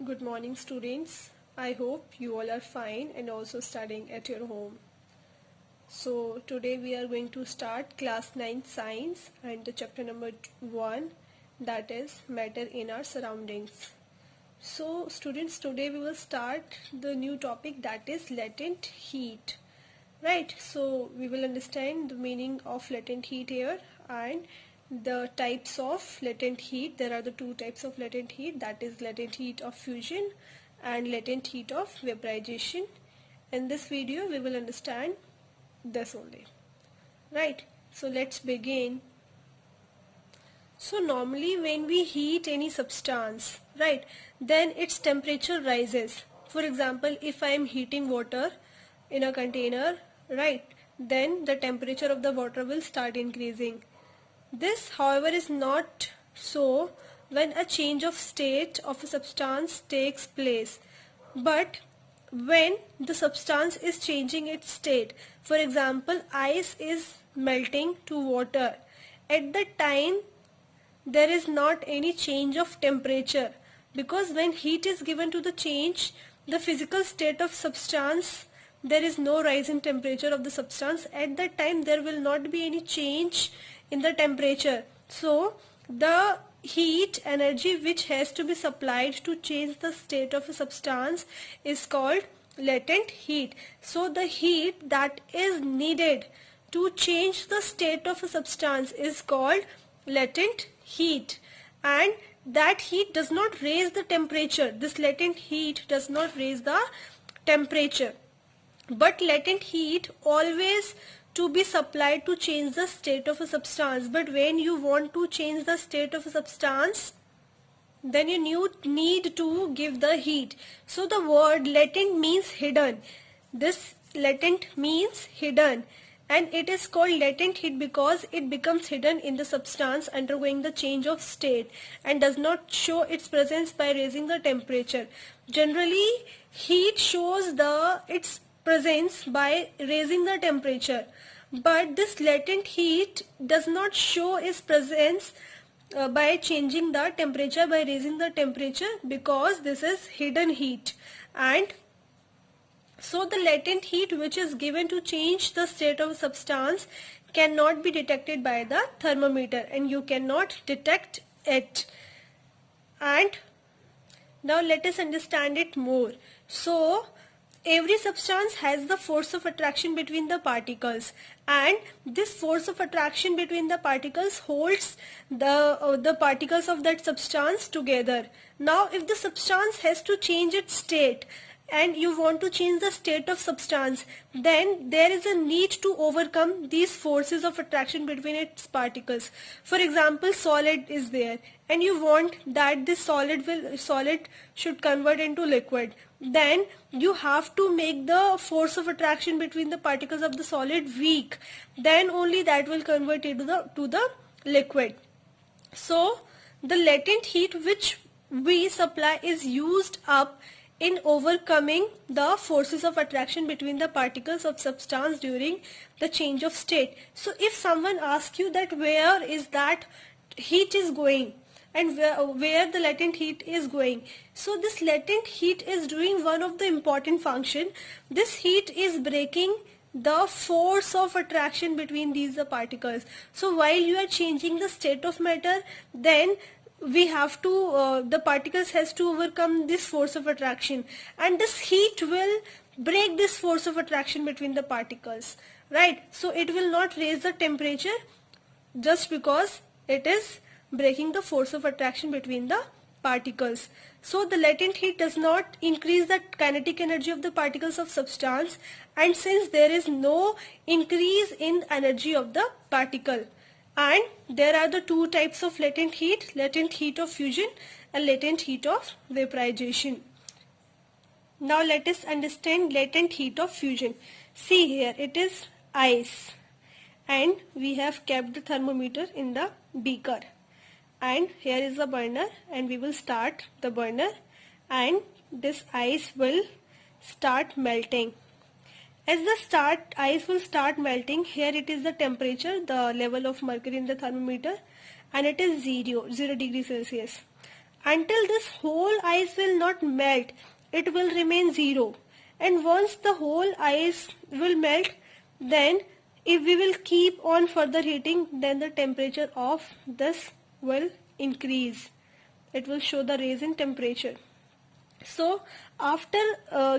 Good morning, students. I hope you all are fine and also studying at your home. So today we are going to start class 9 science and the chapter number 1, that is matter in our surroundings. So students, today we will start the new topic, that is latent heat. Right, so we will understand the meaning of latent heat here and the types of latent heat. There are the two types of latent heat, that is latent heat of fusion and latent heat of vaporization. In this video we will understand this only. Right, so let's begin. So normally when we heat any substance, right, then its temperature rises. For example, if I am heating water in a container, right, then the temperature of the water will start increasing. This, however, is not so when a change of state of a substance takes place, but when the substance is changing its state. For example, ice is melting to water. At the time there is not any change of temperature, because when heat is given to the change, the physical state of substance, there is no rise in temperature of the substance. At that time there will not be any change in the temperature. So the heat energy which has to be supplied to change the state of a substance is called latent heat. So the heat that is needed to change the state of a substance is called latent heat, and that heat does not raise the temperature. This latent heat does not raise the temperature, but latent heat always to be supplied to change the state of a substance. But when you want to change the state of a substance, then you need to give the heat. So the word latent means hidden. This latent means hidden, and it is called latent heat because it becomes hidden in the substance undergoing the change of state and does not show its presence by raising the temperature. Generally, heat shows its presence by raising the temperature, but this latent heat does not show its presence by changing the temperature, by raising the temperature, because this is hidden heat. And so the latent heat which is given to change the state of a substance cannot be detected by the thermometer, and you cannot detect it. And now let us understand it more. So every substance has the force of attraction between the particles, and this force of attraction between the particles holds the particles of that substance together. Now if the substance has to change its state, and you want to change the state of substance, then there is a need to overcome these forces of attraction between its particles. For example, solid is there, and you want that this solid should convert into liquid. Then you have to make the force of attraction between the particles of the solid weak. Then only that will convert into the liquid. So the latent heat which we supply is used up in overcoming the forces of attraction between the particles of substance during the change of state. So if someone asks you that where is that heat is going and where the latent heat is going, so this latent heat is doing one of the important function. This heat is breaking the force of attraction between these particles. So while you are changing the state of matter, then we have to the particles has to overcome this force of attraction, and this heat will break this force of attraction between the particles, right? So it will not raise the temperature just because it is breaking the force of attraction between the particles. So the latent heat does not increase the kinetic energy of the particles of substance, and since there is no increase in energy of the particle. And there are the two types of latent heat of fusion and latent heat of vaporization. Now let us understand latent heat of fusion. See here, it is ice, and we have kept the thermometer in the beaker, and here is the burner, and we will start the burner, and this ice will start melting. As the ice will start melting, here it is the temperature, the level of mercury in the thermometer, and it is 0 degrees Celsius. until this whole ice will not melt. It will remain 0. And once the whole ice will melt, then if we will keep on further heating, then the temperature of this will increase. It will show the rise in temperature. So after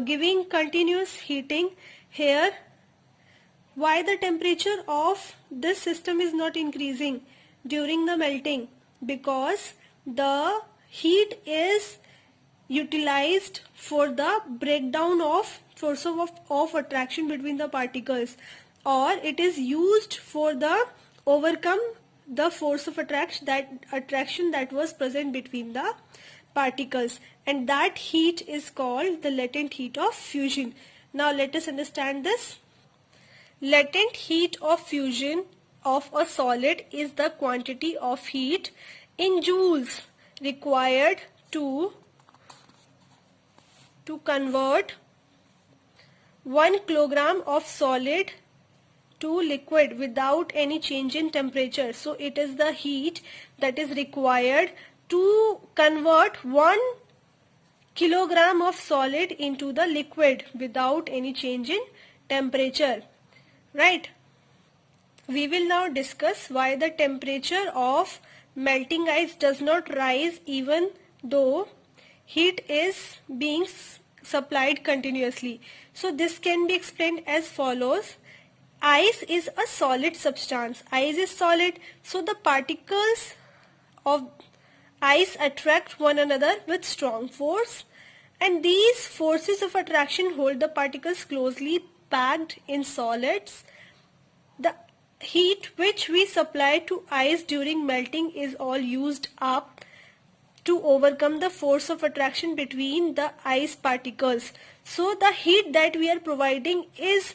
giving continuous heating here, why the temperature of this system is not increasing during the melting? Because the heat is utilized for the breakdown of force of attraction between the particles, or it is used for the overcome the force of attraction that was present between the particles, and that heat is called the latent heat of fusion. Now let us understand this. Latent heat of fusion of a solid is the quantity of heat in joules required to convert 1 kilogram of solid to liquid without any change in temperature. So it is the heat that is required to convert 1 kilogram of solid into the liquid without any change in temperature. Right? We will now discuss why the temperature of melting ice does not rise even though heat is being supplied continuously. So this can be explained as follows. Ice is a solid substance. Ice is solid, so the particles of ice attract one another with strong force, and these forces of attraction hold the particles closely packed in solids. The heat which we supply to ice during melting is all used up to overcome the force of attraction between the ice particles. So the heat that we are providing is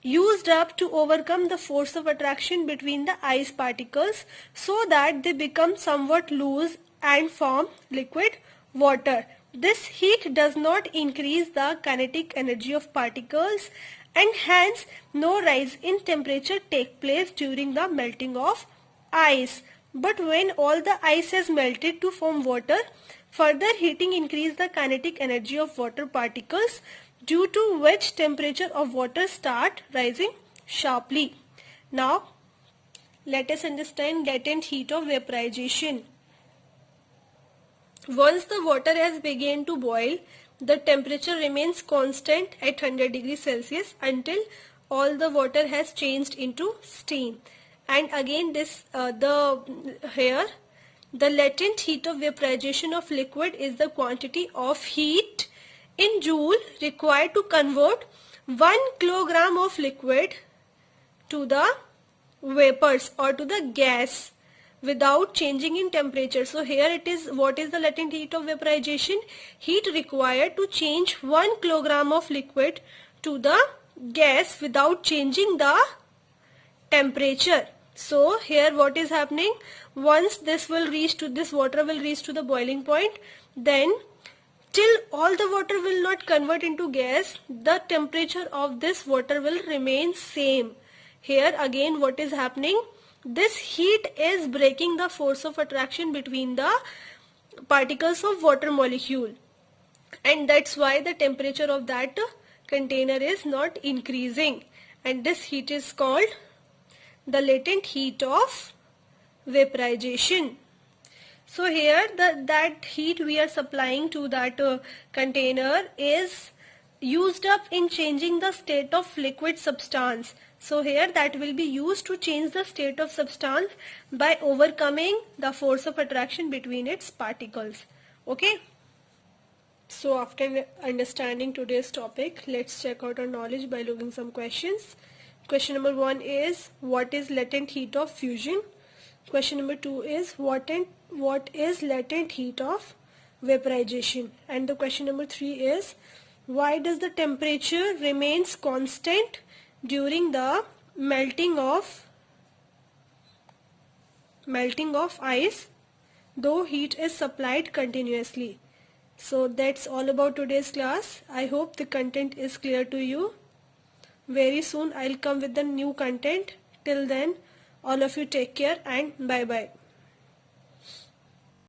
used up to overcome the force of attraction between the ice particles so that they become somewhat loose and form liquid water. This heat does not increase the kinetic energy of particles, and hence no rise in temperature take place during the melting of ice. But when all the ice has melted to form water, further heating increases the kinetic energy of water particles, due to which temperature of water start rising sharply. Now let us understand latent heat of vaporization. Once the water has begun to boil, the temperature remains constant at 100 degrees Celsius until all the water has changed into steam. And again here the latent heat of vaporization of liquid is the quantity of heat in joule required to convert 1 kilogram of liquid to the vapors or to the gas without changing in temperature. So here it is, what is the latent heat of vaporization? Heat required to change 1 kilogram of liquid to the gas without changing the temperature. So here what is happening? Once this water will reach to the boiling point, then till all the water will not convert into gas, the temperature of this water will remain same. Here again what is happening? This heat is breaking the force of attraction between the particles of water molecule, and that's why the temperature of that container is not increasing, and this heat is called the latent heat of vaporization. So here that heat we are supplying to that container is used up in changing the state of liquid substance. So here that will be used to change the state of substance by overcoming the force of attraction between its particles. Okay. So after understanding today's topic, let's check out our knowledge by looking some questions. Question number 1 is, what is latent heat of fusion? Question number 2 is, what is latent heat of vaporization? And the question number 3 is, why does the temperature remains constant during the melting of ice though heat is supplied continuously? So that's all about today's class. I hope the content is clear to you. Very soon I'll come with the new content. Till then, All of you take care and bye bye.